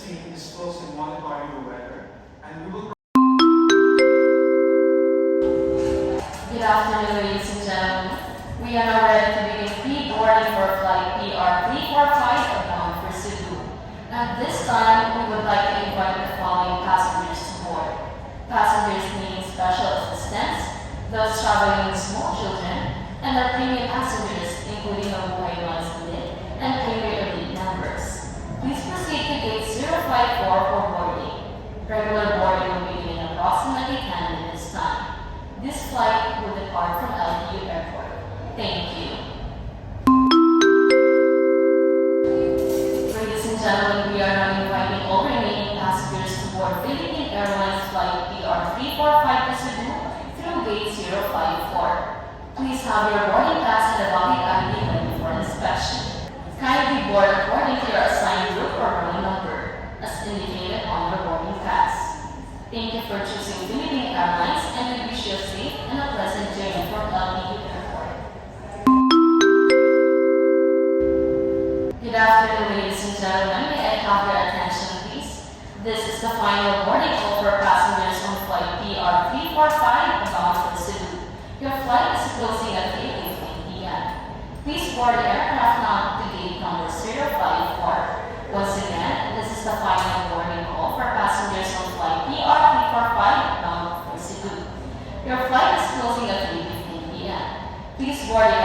team is closely monitoring the weather, and we will. Good afternoon, ladies and gentlemen. We are now ready to begin pre-boarding for flight PR345 bound for Cebu. At this time, we would like to invite the following passengers to board. Passengers needing special assistance, those traveling with small children, and our premium passengers, including our Buhay Ones Elite and Premier Elite members. Please proceed to gate 054 for boarding. Regular boarding will begin in approximately 10 minutes time. This flight will depart from LPU Airport. Thank you. Ladies and gentlemen, we are now inviting all remaining passengers to board Philippine Airlines flight PR345 to Cebu through gate 054. Please have your boarding pass and a valid ID ready for inspection. Kindly board according to your assigned group or row number, as indicated on your boarding pass. Thank you for choosing Philippine Airlines, and we wish you a safe and a pleasant journey from LPU Airport. Good afternoon, ladies and gentlemen. May I have your attention, please? This is the final boarding call for passengers on flight PR345 bound for Cebu. Your flight is closing at 8:15 p.m. Please board the aircraft now to gate number 054. Once again, this is the final boarding call for passengers on flight PR345 bound for Cebu. Your flight is closing at 8:15 p.m. Please board the